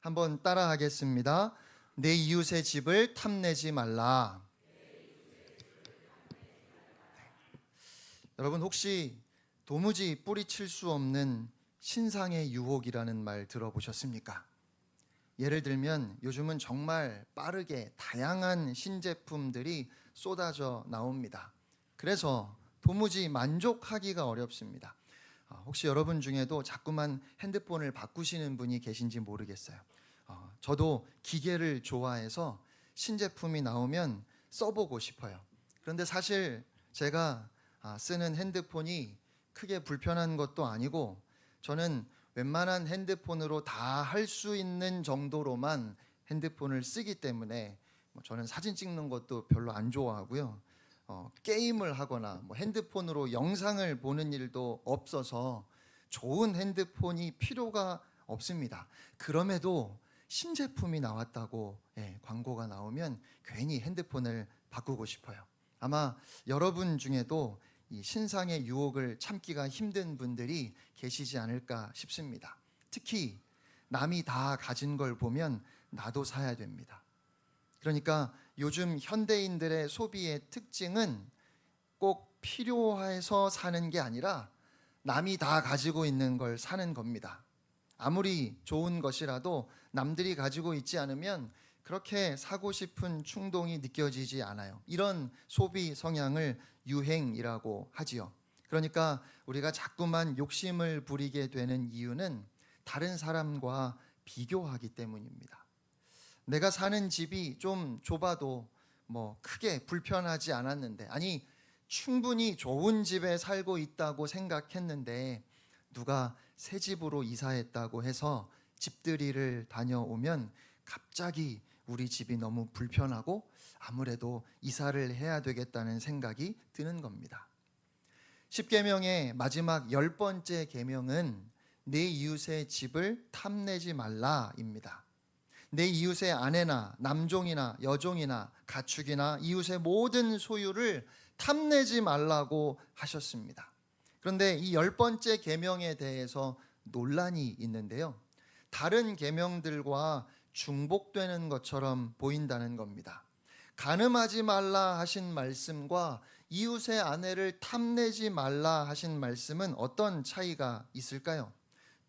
한번 따라하겠습니다. 내 이웃의 집을 탐내지 말라. 여러분 혹시 도무지 뿌리칠 수 없는 신상의 유혹이라는 말 들어보셨습니까? 예를 들면 요즘은 정말 빠르게 다양한 신제품들이 쏟아져 나옵니다. 그래서 도무지 만족하기가 어렵습니다. 혹시 여러분 중에도 자꾸만 핸드폰을 바꾸시는 분이 계신지 모르겠어요. 저도 기계를 좋아해서 신제품이 나오면 써보고 싶어요. 그런데 사실 제가 쓰는 핸드폰이 크게 불편한 것도 아니고 저는 웬만한 핸드폰으로 다 할 수 있는 정도로만 핸드폰을 쓰기 때문에 저는 사진 찍는 것도 별로 안 좋아하고요. 게임을 하거나 핸드폰으로 영상을 보는 일도 없어서 좋은 핸드폰이 필요가 없습니다. 그럼에도 신제품이 나왔다고 광고가 나오면 괜히 핸드폰을 바꾸고 싶어요. 아마 여러분 중에도 이 신상의 유혹을 참기가 힘든 분들이 계시지 않을까 싶습니다. 특히 남이 다 가진 걸 보면 나도 사야 됩니다. 그러니까 요즘 현대인들의 소비의 특징은 꼭 필요해서 사는 게 아니라 남이 다 가지고 있는 걸 사는 겁니다. 아무리 좋은 것이라도 남들이 가지고 있지 않으면 그렇게 사고 싶은 충동이 느껴지지 않아요. 이런 소비 성향을 유행이라고 하지요. 그러니까 우리가 자꾸만 욕심을 부리게 되는 이유는 다른 사람과 비교하기 때문입니다. 내가 사는 집이 좀 좁아도 크게 불편하지 않았는데, 아니 충분히 좋은 집에 살고 있다고 생각했는데 누가 새 집으로 이사했다고 해서 집들이를 다녀오면 갑자기 우리 집이 너무 불편하고 아무래도 이사를 해야 되겠다는 생각이 드는 겁니다. 10계명의 마지막 10번째 계명은 내 이웃의 집을 탐내지 말라입니다. 내 이웃의 아내나 남종이나 여종이나 가축이나 이웃의 모든 소유를 탐내지 말라고 하셨습니다. 그런데 이 10번째 계명에 대해서 논란이 있는데요. 다른 계명들과 중복되는 것처럼 보인다는 겁니다. 간음하지 말라 하신 말씀과 이웃의 아내를 탐내지 말라 하신 말씀은 어떤 차이가 있을까요?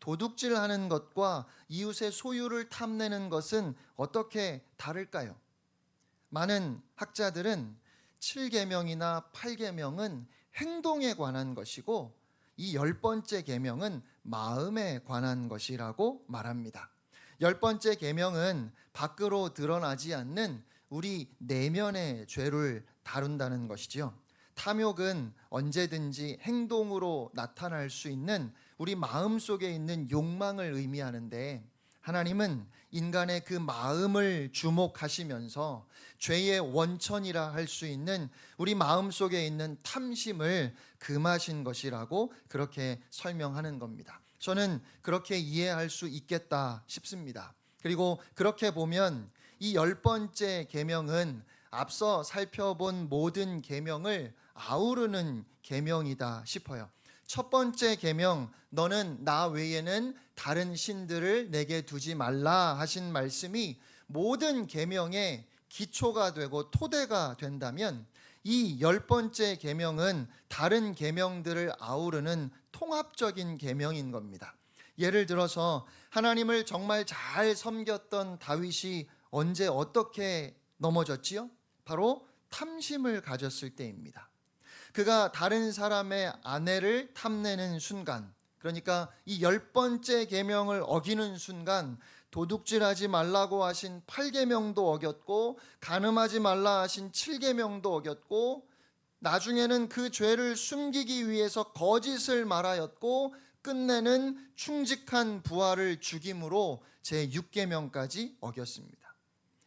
도둑질하는 것과 이웃의 소유를 탐내는 것은 어떻게 다를까요? 많은 학자들은 7계명이나 8계명은 행동에 관한 것이고 이 10번째 계명은 마음에 관한 것이라고 말합니다. 10번째 계명은 밖으로 드러나지 않는 우리 내면의 죄를 다룬다는 것이지요. 탐욕은 언제든지 행동으로 나타날 수 있는 우리 마음 속에 있는 욕망을 의미하는데, 하나님은 인간의 그 마음을 주목하시면서 죄의 원천이라 할 수 있는 우리 마음 속에 있는 탐심을 금하신 것이라고 그렇게 설명하는 겁니다. 저는 그렇게 이해할 수 있겠다 싶습니다. 그리고 그렇게 보면 이 10번째 계명은 앞서 살펴본 모든 계명을 아우르는 계명이다 싶어요. 첫 번째 계명, 너는 나 외에는 다른 신들을 내게 두지 말라 하신 말씀이 모든 계명의 기초가 되고 토대가 된다면, 이 10번째 계명은 다른 계명들을 아우르는 통합적인 계명인 겁니다. 예를 들어서 하나님을 정말 잘 섬겼던 다윗이 언제 어떻게 넘어졌지요? 바로 탐심을 가졌을 때입니다. 그가 다른 사람의 아내를 탐내는 순간, 그러니까 이 10번째 계명을 어기는 순간 도둑질하지 말라고 하신 8계명도 어겼고 간음하지 말라 하신 7계명도 어겼고, 나중에는 그 죄를 숨기기 위해서 거짓을 말하였고, 끝내는 충직한 부하를 죽임으로 제6계명까지 어겼습니다.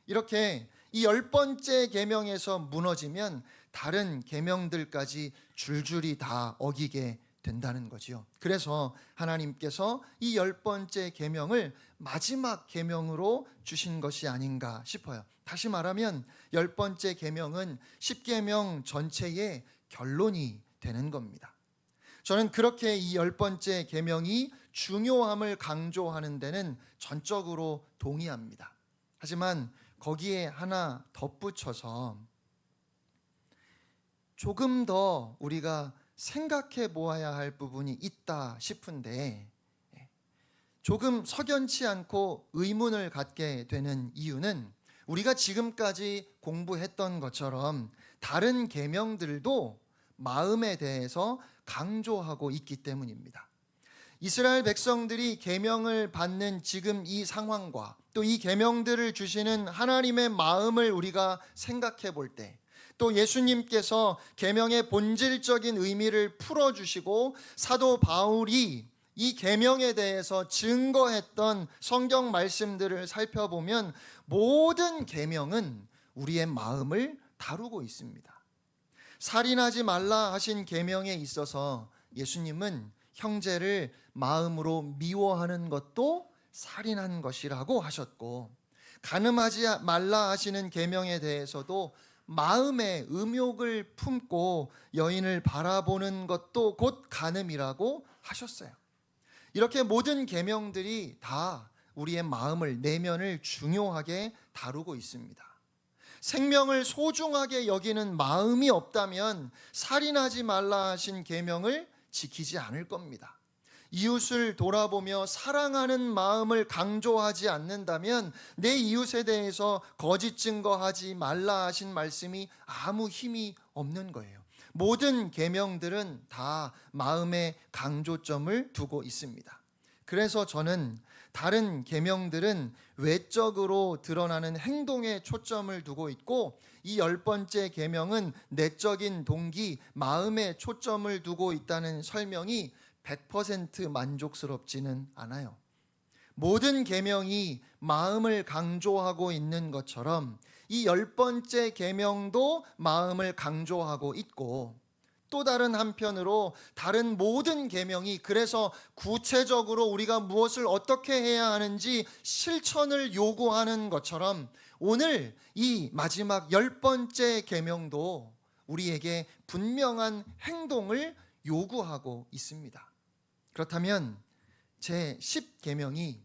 이렇게 이 10번째 계명에서 무너지면 다른 계명들까지 줄줄이 다 어기게 된다는 거지요. 그래서 하나님께서 이 10번째 계명을 마지막 계명으로 주신 것이 아닌가 싶어요. 다시 말하면 10번째 계명은 10계명 전체의 결론이 되는 겁니다. 저는 그렇게 이 10번째 계명이 중요함을 강조하는 데는 전적으로 동의합니다. 하지만 거기에 하나 덧붙여서 조금 더 우리가 생각해 보아야 할 부분이 있다 싶은데, 조금 석연치 않고 의문을 갖게 되는 이유는 우리가 지금까지 공부했던 것처럼 다른 계명들도 마음에 대해서 강조하고 있기 때문입니다. 이스라엘 백성들이 계명을 받는 지금 이 상황과 또 이 계명들을 주시는 하나님의 마음을 우리가 생각해 볼 때, 또 예수님께서 계명의 본질적인 의미를 풀어주시고 사도 바울이 이 계명에 대해서 증거했던 성경 말씀들을 살펴보면 모든 계명은 우리의 마음을 다루고 있습니다. 살인하지 말라 하신 계명에 있어서 예수님은 형제를 마음으로 미워하는 것도 살인한 것이라고 하셨고, 간음하지 말라 하시는 계명에 대해서도 마음에 음욕을 품고 여인을 바라보는 것도 곧 간음이라고 하셨어요. 이렇게 모든 계명들이 다 우리의 마음을, 내면을 중요하게 다루고 있습니다. 생명을 소중하게 여기는 마음이 없다면 살인하지 말라 하신 계명을 지키지 않을 겁니다. 이웃을 돌아보며 사랑하는 마음을 강조하지 않는다면 내 이웃에 대해서 거짓 증거하지 말라 하신 말씀이 아무 힘이 없는 거예요. 모든 계명들은 다 마음의 강조점을 두고 있습니다. 그래서 저는 다른 계명들은 외적으로 드러나는 행동에 초점을 두고 있고, 이 10번째 계명은 내적인 동기, 마음에 초점을 두고 있다는 설명이 100% 만족스럽지는 않아요. 모든 계명이 마음을 강조하고 있는 것처럼 이 10번째 계명도 마음을 강조하고 있고, 또 다른 한편으로 다른 모든 계명이 그래서 구체적으로 우리가 무엇을 어떻게 해야 하는지 실천을 요구하는 것처럼 오늘 이 마지막 10번째 계명도 우리에게 분명한 행동을 요구하고 있습니다. 그렇다면 제 10계명이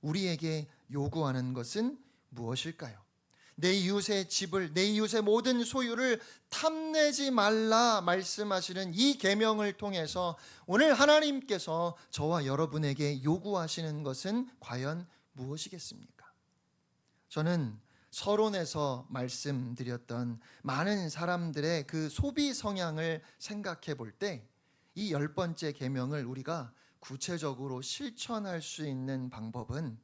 우리에게 요구하는 것은 무엇일까요? 내 이웃의 집을, 내 이웃의 모든 소유를 탐내지 말라 말씀하시는 이 계명을 통해서 오늘 하나님께서 저와 여러분에게 요구하시는 것은 과연 무엇이겠습니까? 저는 서론에서 말씀드렸던 많은 사람들의 그 소비 성향을 생각해 볼 때 이 10번째 계명을 우리가 구체적으로 실천할 수 있는 방법은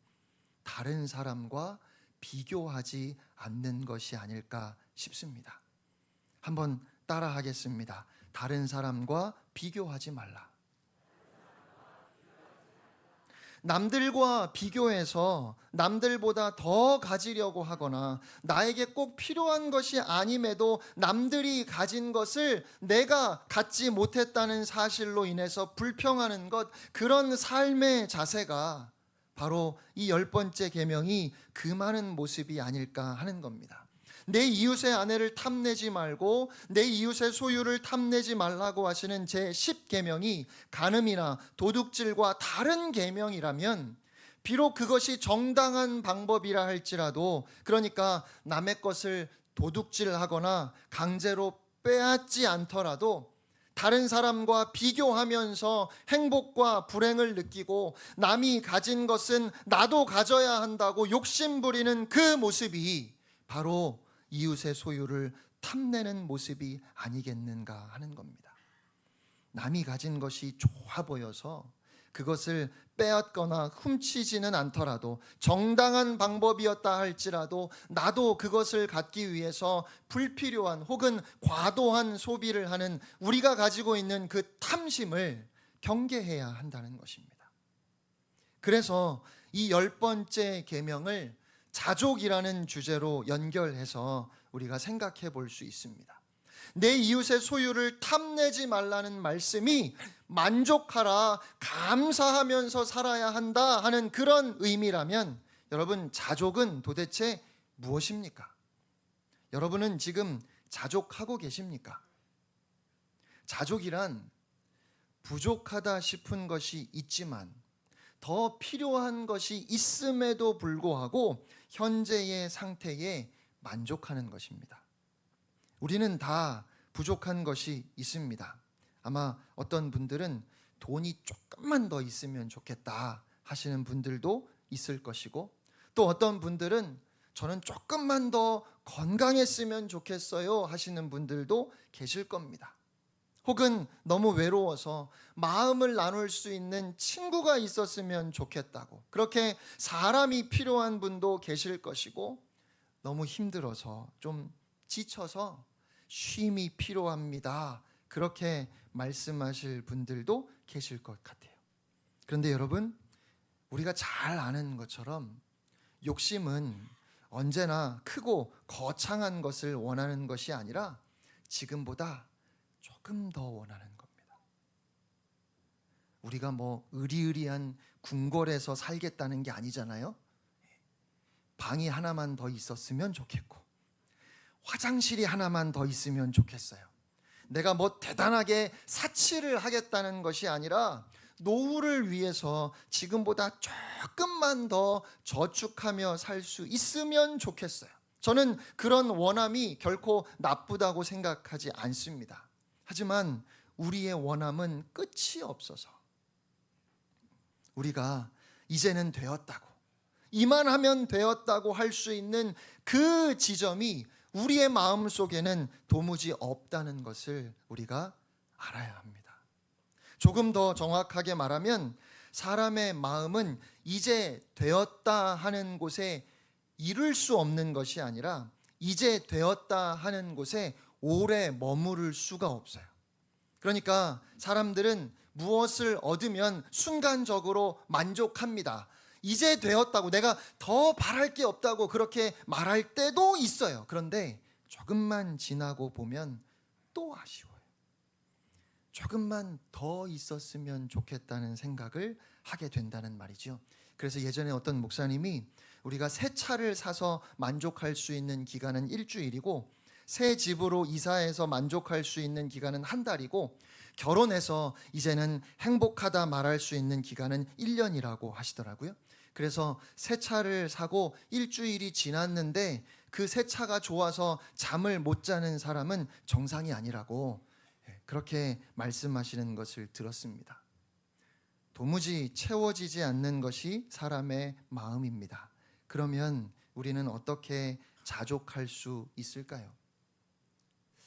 다른 사람과 비교하지 않는 것이 아닐까 싶습니다. 한번 따라 하겠습니다. 다른 사람과 비교하지 말라. 남들과 비교해서 남들보다 더 가지려고 하거나 나에게 꼭 필요한 것이 아님에도 남들이 가진 것을 내가 갖지 못했다는 사실로 인해서 불평하는 것, 그런 삶의 자세가 바로 이 10번째 계명이 금하는 모습이 아닐까 하는 겁니다. 내 이웃의 아내를 탐내지 말고 내 이웃의 소유를 탐내지 말라고 하시는 제 10계명이 간음이나 도둑질과 다른 계명이라면 비록 그것이 정당한 방법이라 할지라도, 그러니까 남의 것을 도둑질하거나 강제로 빼앗지 않더라도 다른 사람과 비교하면서 행복과 불행을 느끼고 남이 가진 것은 나도 가져야 한다고 욕심부리는 그 모습이 바로 이웃의 소유를 탐내는 모습이 아니겠는가 하는 겁니다. 남이 가진 것이 좋아 보여서 그것을 빼앗거나 훔치지는 않더라도, 정당한 방법이었다 할지라도 나도 그것을 갖기 위해서 불필요한 혹은 과도한 소비를 하는 우리가 가지고 있는 그 탐심을 경계해야 한다는 것입니다. 그래서 이 10번째 계명을 자족이라는 주제로 연결해서 우리가 생각해 볼 수 있습니다. 내 이웃의 소유를 탐내지 말라는 말씀이 만족하라, 감사하면서 살아야 한다 하는 그런 의미라면, 여러분, 자족은 도대체 무엇입니까? 여러분은 지금 자족하고 계십니까? 자족이란 부족하다 싶은 것이 있지만 더 필요한 것이 있음에도 불구하고 현재의 상태에 만족하는 것입니다. 우리는 다 부족한 것이 있습니다. 아마 어떤 분들은 돈이 조금만 더 있으면 좋겠다 하시는 분들도 있을 것이고, 또 어떤 분들은 저는 조금만 더 건강했으면 좋겠어요 하시는 분들도 계실 겁니다. 혹은 너무 외로워서 마음을 나눌 수 있는 친구가 있었으면 좋겠다고, 그렇게 사람이 필요한 분도 계실 것이고, 너무 힘들어서 좀 지쳐서 쉼이 필요합니다, 그렇게 말씀하실 분들도 계실 것 같아요. 그런데 여러분, 우리가 잘 아는 것처럼 욕심은 언제나 크고 거창한 것을 원하는 것이 아니라 지금보다 조금 더 원하는 겁니다. 우리가 뭐 의리의리한 궁궐에서 살겠다는 게 아니잖아요. 방이 하나만 더 있었으면 좋겠고, 화장실이 하나만 더 있으면 좋겠어요. 내가 뭐 대단하게 사치를 하겠다는 것이 아니라 노후를 위해서 지금보다 조금만 더 저축하며 살 수 있으면 좋겠어요. 저는 그런 원함이 결코 나쁘다고 생각하지 않습니다. 하지만 우리의 원함은 끝이 없어서 우리가 이제는 되었다고, 이만하면 되었다고 할 수 있는 그 지점이 우리의 마음 속에는 도무지 없다는 것을 우리가 알아야 합니다. 조금 더 정확하게 말하면 사람의 마음은 이제 되었다 하는 곳에 이룰 수 없는 것이 아니라 이제 되었다 하는 곳에 오래 머무를 수가 없어요. 그러니까 사람들은 무엇을 얻으면 순간적으로 만족합니다. 이제 되었다고, 내가 더 바랄 게 없다고 그렇게 말할 때도 있어요. 그런데 조금만 지나고 보면 또 아쉬워요. 조금만 더 있었으면 좋겠다는 생각을 하게 된다는 말이죠. 그래서 예전에 어떤 목사님이 우리가 새 차를 사서 만족할 수 있는 기간은 일주일이고, 새 집으로 이사해서 만족할 수 있는 기간은 한 달이고, 결혼해서 이제는 행복하다 말할 수 있는 기간은 1년이라고 하시더라고요. 그래서 새 차를 사고 일주일이 지났는데 그 새 차가 좋아서 잠을 못 자는 사람은 정상이 아니라고 그렇게 말씀하시는 것을 들었습니다. 도무지 채워지지 않는 것이 사람의 마음입니다. 그러면 우리는 어떻게 자족할 수 있을까요?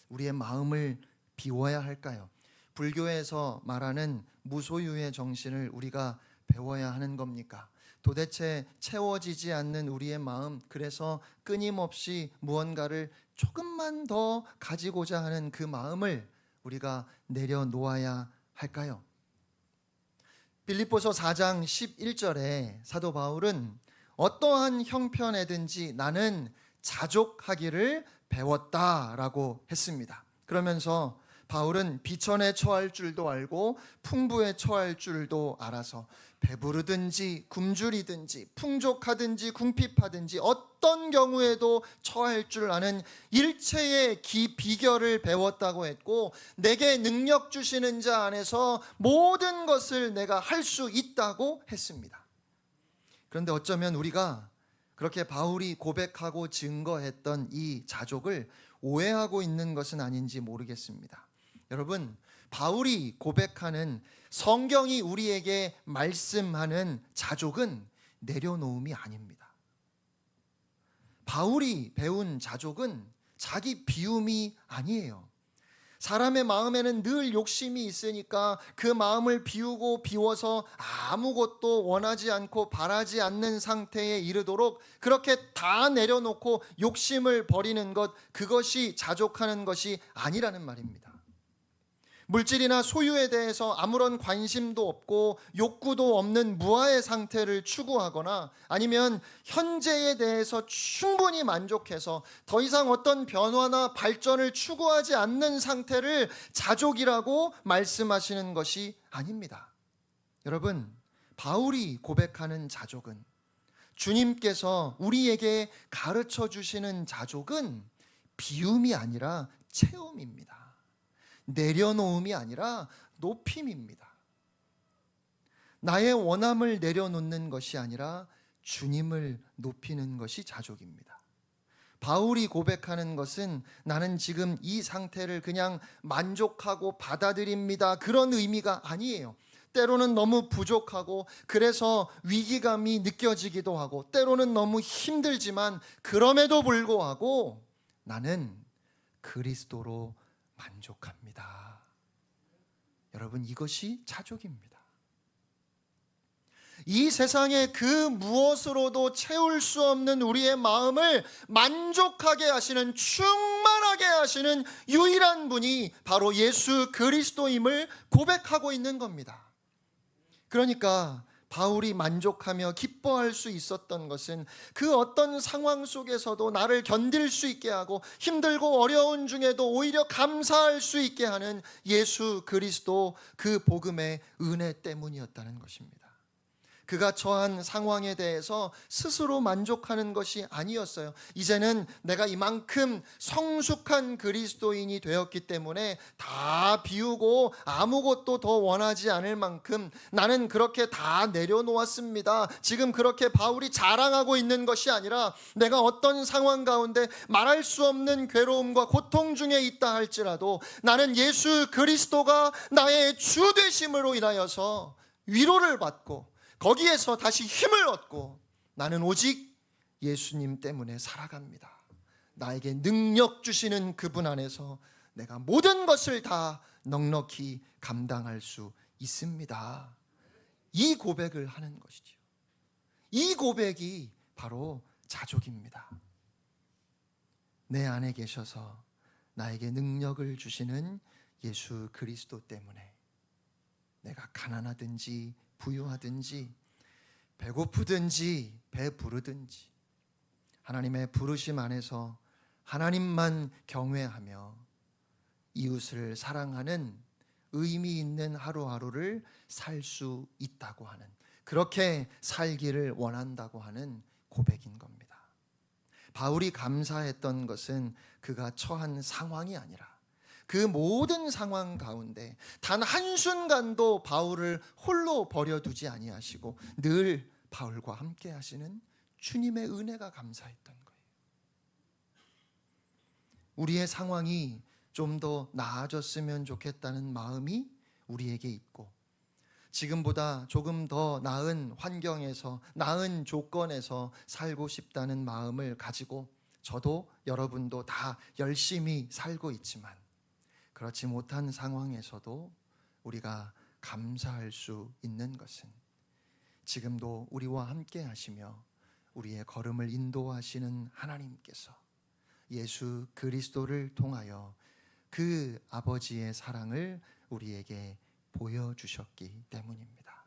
우리의 마음을 비워야 할까요? 불교에서 말하는 무소유의 정신을 우리가 배워야 하는 겁니까? 도대체 채워지지 않는 우리의 마음, 그래서 끊임없이 무언가를 조금만 더 가지고자 하는 그 마음을 우리가 내려놓아야 할까요? 빌립보서 4장 11절에 사도 바울은 어떠한 형편에든지 나는 자족하기를 배웠다라고 했습니다. 그러면서 바울은 비천에 처할 줄도 알고 풍부에 처할 줄도 알아서 배부르든지 굶주리든지 풍족하든지 궁핍하든지 어떤 경우에도 처할 줄 아는 일체의 비결을 배웠다고 했고, 내게 능력 주시는 자 안에서 모든 것을 내가 할 수 있다고 했습니다. 그런데 어쩌면 우리가 그렇게 바울이 고백하고 증거했던 이 자족을 오해하고 있는 것은 아닌지 모르겠습니다. 여러분, 바울이 고백하는, 성경이 우리에게 말씀하는 자족은 내려놓음이 아닙니다. 바울이 배운 자족은 자기 비움이 아니에요. 사람의 마음에는 늘 욕심이 있으니까 그 마음을 비우고 비워서 아무것도 원하지 않고 바라지 않는 상태에 이르도록 그렇게 다 내려놓고 욕심을 버리는 것, 그것이 자족하는 것이 아니라는 말입니다. 물질이나 소유에 대해서 아무런 관심도 없고 욕구도 없는 무아의 상태를 추구하거나, 아니면 현재에 대해서 충분히 만족해서 더 이상 어떤 변화나 발전을 추구하지 않는 상태를 자족이라고 말씀하시는 것이 아닙니다. 여러분, 바울이 고백하는 자족은, 주님께서 우리에게 가르쳐 주시는 자족은 비움이 아니라 채움입니다. 내려놓음이 아니라 높임입니다. 나의 원함을 내려놓는 것이 아니라 주님을 높이는 것이 자족입니다. 바울이 고백하는 것은 나는 지금 이 상태를 그냥 만족하고 받아들입니다, 그런 의미가 아니에요. 때로는 너무 부족하고 그래서 위기감이 느껴지기도 하고 때로는 너무 힘들지만 그럼에도 불구하고 나는 그리스도로 만족합니다. 여러분, 이것이 자족입니다. 이 세상의 그 무엇으로도 채울 수 없는 우리의 마음을 만족하게 하시는, 충만하게 하시는 유일한 분이 바로 예수 그리스도임을 고백하고 있는 겁니다. 그러니까 바울이 만족하며 기뻐할 수 있었던 것은 그 어떤 상황 속에서도 나를 견딜 수 있게 하고 힘들고 어려운 중에도 오히려 감사할 수 있게 하는 예수 그리스도, 그 복음의 은혜 때문이었다는 것입니다. 그가 처한 상황에 대해서 스스로 만족하는 것이 아니었어요. 이제는 내가 이만큼 성숙한 그리스도인이 되었기 때문에 다 비우고 아무것도 더 원하지 않을 만큼 나는 그렇게 다 내려놓았습니다. 지금 그렇게 바울이 자랑하고 있는 것이 아니라 내가 어떤 상황 가운데 말할 수 없는 괴로움과 고통 중에 있다 할지라도 나는 예수 그리스도가 나의 주 되심으로 인하여서 위로를 받고 거기에서 다시 힘을 얻고 나는 오직 예수님 때문에 살아갑니다. 나에게 능력 주시는 그분 안에서 내가 모든 것을 다 넉넉히 감당할 수 있습니다. 이 고백을 하는 것이죠. 이 고백이 바로 자족입니다. 내 안에 계셔서 나에게 능력을 주시는 예수 그리스도 때문에 내가 가난하든지 부유하든지 배고프든지 배부르든지 하나님의 부르심 안에서 하나님만 경외하며 이웃을 사랑하는 의미 있는 하루하루를 살 수 있다고 하는, 그렇게 살기를 원한다고 하는 고백인 겁니다. 바울이 감사했던 것은 그가 처한 상황이 아니라 그 모든 상황 가운데 단 한순간도 바울을 홀로 버려두지 아니하시고 늘 바울과 함께 하시는 주님의 은혜가 감사했던 거예요. 우리의 상황이 좀 더 나아졌으면 좋겠다는 마음이 우리에게 있고 지금보다 조금 더 나은 환경에서, 나은 조건에서 살고 싶다는 마음을 가지고 저도 여러분도 다 열심히 살고 있지만 그렇지 못한 상황에서도 우리가 감사할 수 있는 것은 지금도 우리와 함께 하시며 우리의 걸음을 인도하시는 하나님께서 예수 그리스도를 통하여 그 아버지의 사랑을 우리에게 보여주셨기 때문입니다.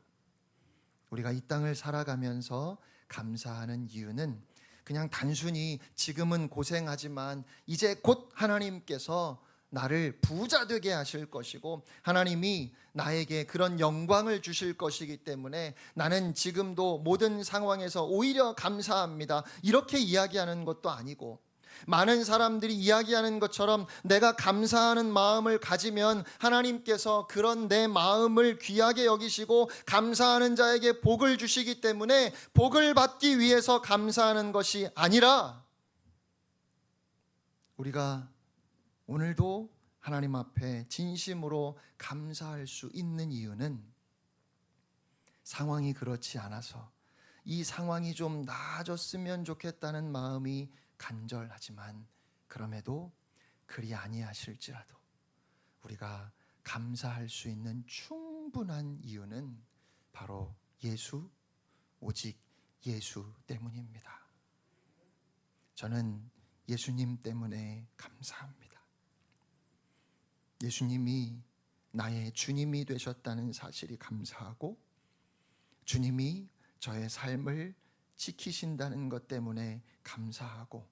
우리가 이 땅을 살아가면서 감사하는 이유는 그냥 단순히 지금은 고생하지만 이제 곧 하나님께서 나를 부자 되게 하실 것이고 하나님이 나에게 그런 영광을 주실 것이기 때문에 나는 지금도 모든 상황에서 오히려 감사합니다, 이렇게 이야기하는 것도 아니고, 많은 사람들이 이야기하는 것처럼 내가 감사하는 마음을 가지면 하나님께서 그런 내 마음을 귀하게 여기시고 감사하는 자에게 복을 주시기 때문에 복을 받기 위해서 감사하는 것이 아니라, 우리가 오늘도 하나님 앞에 진심으로 감사할 수 있는 이유는 상황이 그렇지 않아서 이 상황이 좀 나아졌으면 좋겠다는 마음이 간절하지만 그럼에도 그리 아니하실지라도 우리가 감사할 수 있는 충분한 이유는 바로 예수, 오직 예수 때문입니다. 저는 예수님 때문에 감사합니다. 예수님이 나의 주님이 되셨다는 사실이 감사하고 주님이 저의 삶을 지키신다는 것 때문에 감사하고,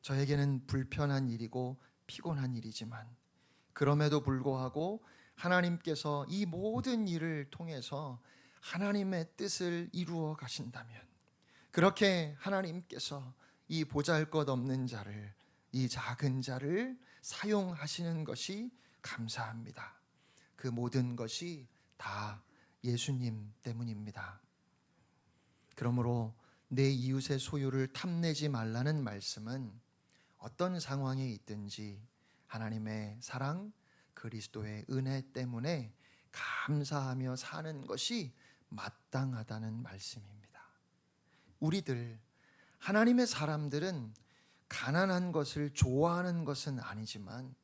저에게는 불편한 일이고 피곤한 일이지만 그럼에도 불구하고 하나님께서 이 모든 일을 통해서 하나님의 뜻을 이루어 가신다면, 그렇게 하나님께서 이 보잘것없는 자를, 이 작은 자를 사용하시는 것이 감사합니다. 그 모든 것이 다 예수님 때문입니다. 그러므로 내 이웃의 소유를 탐내지 말라는 말씀은 어떤 상황에 있든지 하나님의 사랑, 그리스도의 은혜 때문에 감사하며 사는 것이 마땅하다는 말씀입니다. 우리들 하나님의 사람들은 가난한 것을 좋아하는 것은 아니지만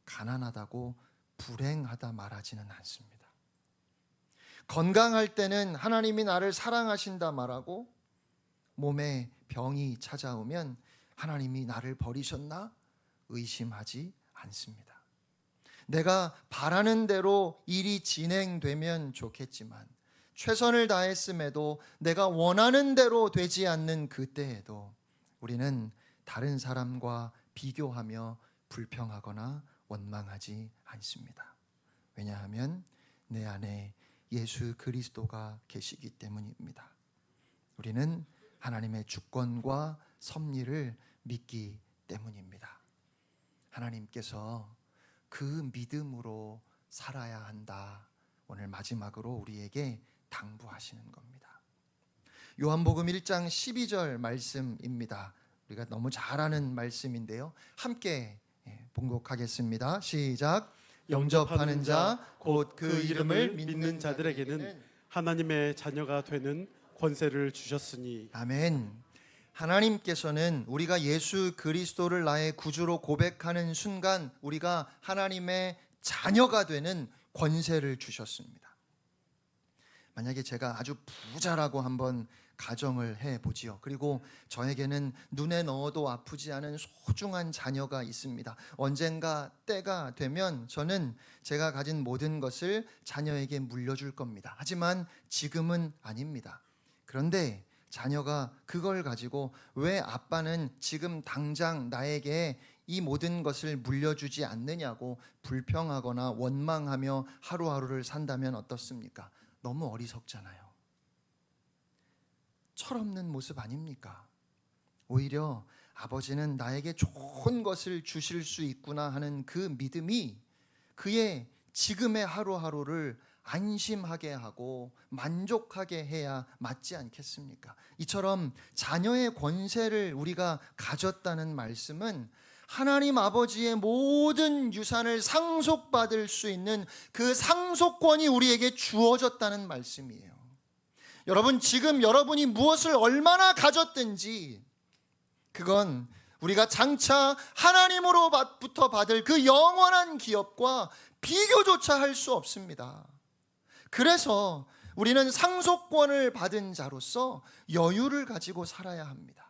가난하다고 불행하다 말하지는 않습니다. 건강할 때는 하나님이 나를 사랑하신다 말하고 몸에 병이 찾아오면 하나님이 나를 버리셨나 의심하지 않습니다. 내가 바라는 대로 일이 진행되면 좋겠지만 최선을 다했음에도 내가 원하는 대로 되지 않는 그때에도 우리는 다른 사람과 비교하며 불평하거나 원망하지 않습니다. 왜냐하면 내 안에 예수 그리스도가 계시기 때문입니다. 우리는 하나님의 주권과 섭리를 믿기 때문입니다. 하나님께서 그 믿음으로 살아야 한다. 오늘 마지막으로 우리에게 당부하시는 겁니다. 요한복음 1장 12절 말씀입니다. 우리가 너무 잘 아는 말씀인데요. 함께 봉독하겠습니다. 시작. 영접하는 자 곧 그 이름을 믿는 자들에게는 하나님의 자녀가 되는 권세를 주셨으니. 아멘. 하나님께서는 우리가 예수 그리스도를 나의 구주로 고백하는 순간 우리가 하나님의 자녀가 되는 권세를 주셨습니다. 만약에 제가 아주 부자라고 한번 가정을 해보지요. 그리고 저에게는 눈에 넣어도 아프지 않은 소중한 자녀가 있습니다. 언젠가 때가 되면 저는 제가 가진 모든 것을 자녀에게 물려줄 겁니다. 하지만 지금은 아닙니다. 그런데 자녀가 그걸 가지고 왜 아빠는 지금 당장 나에게 이 모든 것을 물려주지 않느냐고 불평하거나 원망하며 하루하루를 산다면 어떻습니까? 너무 어리석잖아요. 철없는 모습 아닙니까? 오히려 아버지는 나에게 좋은 것을 주실 수 있구나 하는 그 믿음이 그의 지금의 하루하루를 안심하게 하고 만족하게 해야 맞지 않겠습니까? 이처럼 자녀의 권세를 우리가 가졌다는 말씀은 하나님 아버지의 모든 유산을 상속받을 수 있는 그 상속권이 우리에게 주어졌다는 말씀이에요. 여러분, 지금 여러분이 무엇을 얼마나 가졌든지 그건 우리가 장차 하나님으로부터 받을 그 영원한 기업과 비교조차 할 수 없습니다. 그래서 우리는 상속권을 받은 자로서 여유를 가지고 살아야 합니다.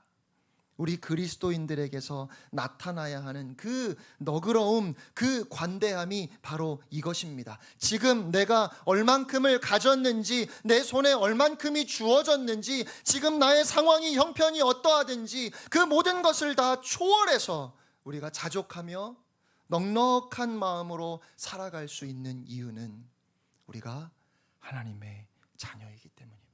우리 그리스도인들에게서 나타나야 하는 그 너그러움, 그 관대함이 바로 이것입니다. 지금 내가 얼만큼을 가졌는지, 내 손에 얼만큼이 주어졌는지, 지금 나의 상황이 형편이 어떠하든지 그 모든 것을 다 초월해서 우리가 자족하며 넉넉한 마음으로 살아갈 수 있는 이유는 우리가 하나님의 자녀이기 때문입니다.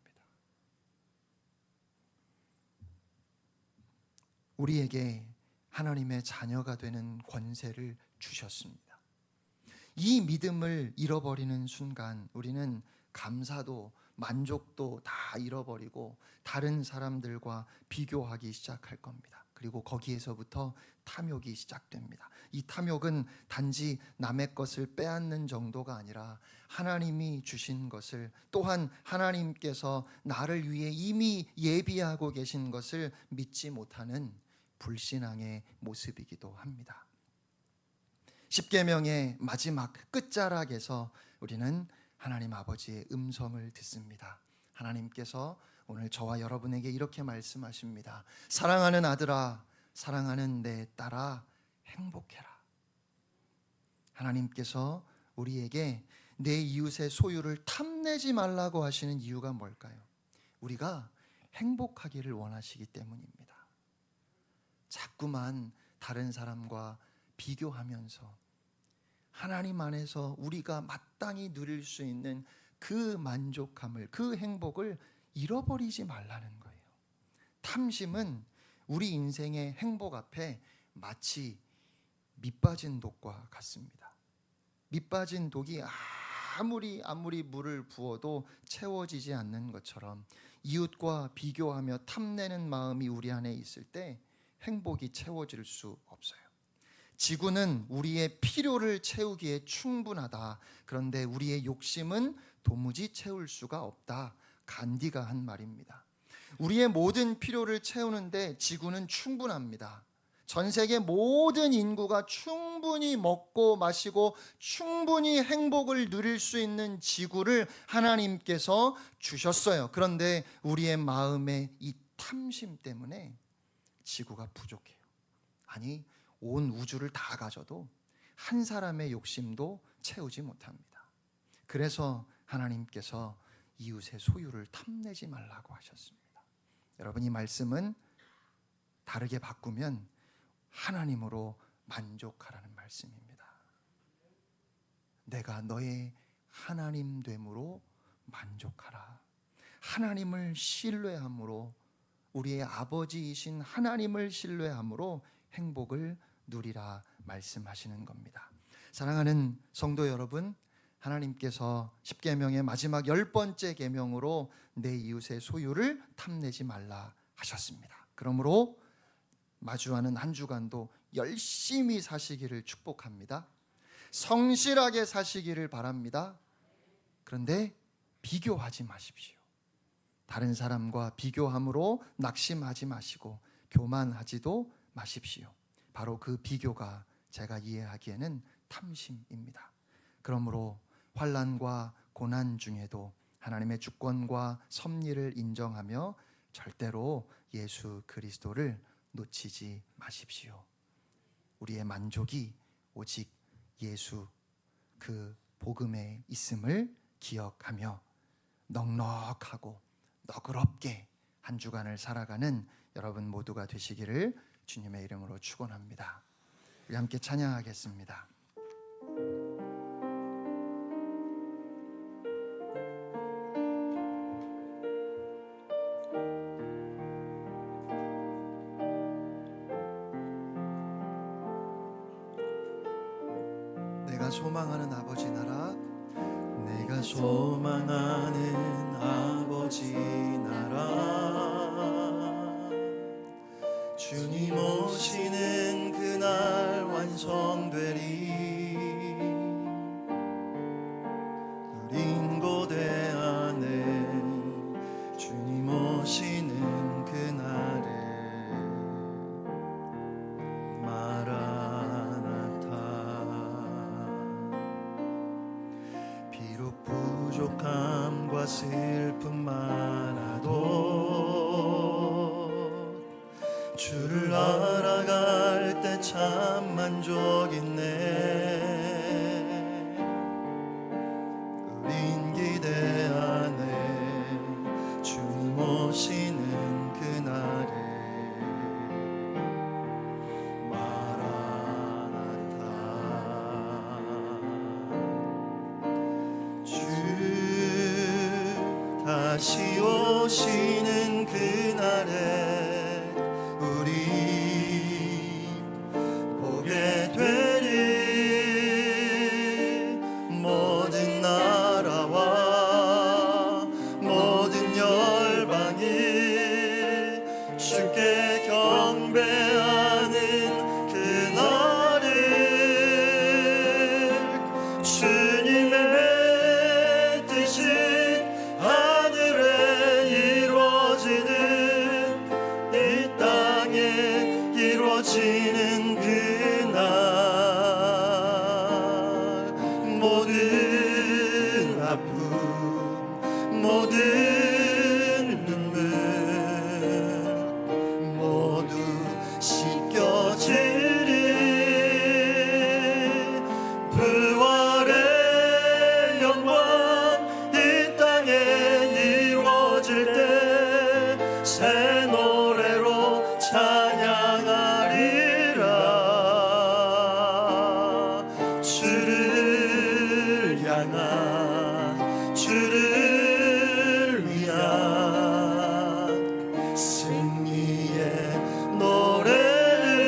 우리에게 하나님의 자녀가 되는 권세를 주셨습니다. 이 믿음을 잃어버리는 순간 우리는 감사도 만족도 다 잃어버리고 다른 사람들과 비교하기 시작할 겁니다. 그리고 거기에서부터 탐욕이 시작됩니다. 이 탐욕은 단지 남의 것을 빼앗는 정도가 아니라 하나님이 주신 것을, 또한 하나님께서 나를 위해 이미 예비하고 계신 것을 믿지 못하는 불신앙의 모습이기도 합니다. 십계명의 마지막 끝자락에서 우리는 하나님 아버지의 음성을 듣습니다. 하나님께서 오늘 저와 여러분에게 이렇게 말씀하십니다. 사랑하는 아들아, 사랑하는 내 딸아, 행복해라. 하나님께서 우리에게 내 이웃의 소유를 탐내지 말라고 하시는 이유가 뭘까요? 우리가 행복하기를 원하시기 때문입니다. 자꾸만 다른 사람과 비교하면서 하나님 안에서 우리가 마땅히 누릴 수 있는 그 만족함을, 그 행복을 잃어버리지 말라는 거예요. 탐심은 우리 인생의 행복 앞에 마치 밑 빠진 독과 같습니다. 밑 빠진 독이 아무리 물을 부어도 채워지지 않는 것처럼 이웃과 비교하며 탐내는 마음이 우리 안에 있을 때 행복이 채워질 수 없어요. 지구는 우리의 필요를 채우기에 충분하다. 그런데 우리의 욕심은 도무지 채울 수가 없다. 간디가 한 말입니다. 우리의 모든 필요를 채우는데 지구는 충분합니다. 전 세계 모든 인구가 충분히 먹고 마시고 충분히 행복을 누릴 수 있는 지구를 하나님께서 주셨어요. 그런데 우리의 마음의 이 탐심 때문에 지구가 부족해요. 아니, 온 우주를 다 가져도 한 사람의 욕심도 채우지 못합니다. 그래서 하나님께서 이웃의 소유를 탐내지 말라고 하셨습니다. 여러분, 이 말씀은 다르게 바꾸면 하나님으로 만족하라는 말씀입니다. 내가 너의 하나님 됨으로 만족하라. 하나님을 신뢰함으로, 우리의 아버지이신 하나님을 신뢰함으로 행복을 누리라 말씀하시는 겁니다. 사랑하는 성도 여러분, 하나님께서 십계명의 마지막 10번째 계명으로 내 이웃의 소유를 탐내지 말라 하셨습니다. 그러므로 마주하는 한 주간도 열심히 사시기를 축복합니다. 성실하게 사시기를 바랍니다. 그런데 비교하지 마십시오. 다른 사람과 비교함으로 낙심하지 마시고 교만하지도 마십시오. 바로 그 비교가 제가 이해하기에는 탐심입니다. 그러므로 환난과 고난 중에도 하나님의 주권과 섭리를 인정하며 절대로 예수 그리스도를 놓치지 마십시오. 우리의 만족이 오직 예수 그 복음에 있음을 기억하며 넉넉하고 너그럽게 한 주간을 살아가는 여러분 모두가 되시기를 주님의 이름으로 축원합니다. 우리 함께 찬양하겠습니다. 내가 소망하는 아버지 나라, 내가 소망하는 아버지 나라, 주님 오시는 그날 완성되리. 우린 고대 안에 주님 오시는 그날에 마라나타. 비록 부족함과 슬픔 많아도 주를 알아갈 때 참 만족 있네. 우린 기대 안에 주님 오시는 그날에 마라나타. 주 다시 오시는 그날에 우리 보게 되리. 모든 나라와 모든 열방이 주께 경배하는 그날을 주님의 뜻이 하늘에 이루어지듯 이 땅에 이루어지는 그날, 모든 아픔 모든 눈물 모두 씻겨지리. 부활의 영광 이 땅에 이루어질 때 새 노래로 찬양하리라. 주를 향한 주를 위한 승리의 노래를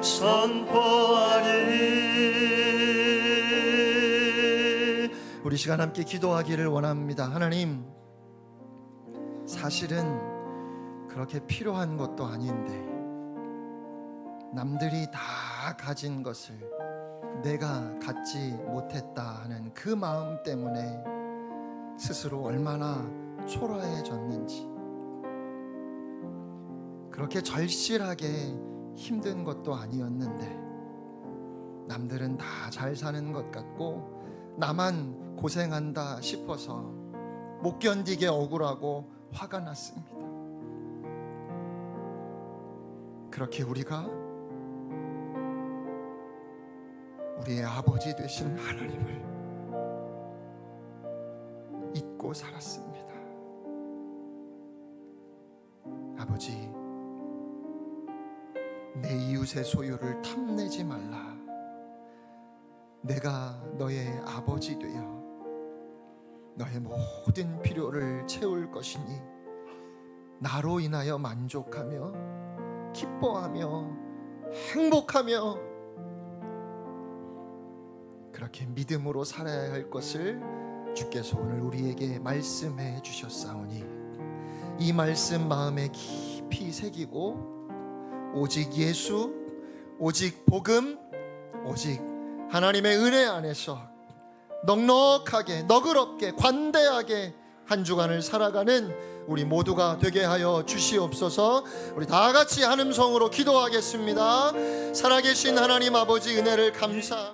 선포하리. 우리 시간 함께 기도하기를 원합니다. 하나님, 사실은 그렇게 필요한 것도 아닌데 남들이 다 가진 것을 내가 갖지 못했다 하는 그 마음 때문에 스스로 얼마나 초라해졌는지, 그렇게 절실하게 힘든 것도 아니었는데 남들은 다 잘 사는 것 같고 나만 고생한다 싶어서 못 견디게 억울하고 화가 났습니다. 그렇게 우리가 우리의 아버지 되신 하나님을 잊고 살았습니다. 아버지, 내 이웃의 소유를 탐내지 말라. 내가 너의 아버지 되어 너의 모든 필요를 채울 것이니 나로 인하여 만족하며 기뻐하며 행복하며 그렇게 믿음으로 살아야 할 것을 주께서 오늘 우리에게 말씀해 주셨사오니 이 말씀 마음에 깊이 새기고 오직 예수, 오직 복음, 오직 하나님의 은혜 안에서 넉넉하게, 너그럽게, 관대하게 한 주간을 살아가는 우리 모두가 되게 하여 주시옵소서. 우리 다 같이 한 음성으로 기도하겠습니다. 살아계신 하나님 아버지, 은혜를 감사합니다.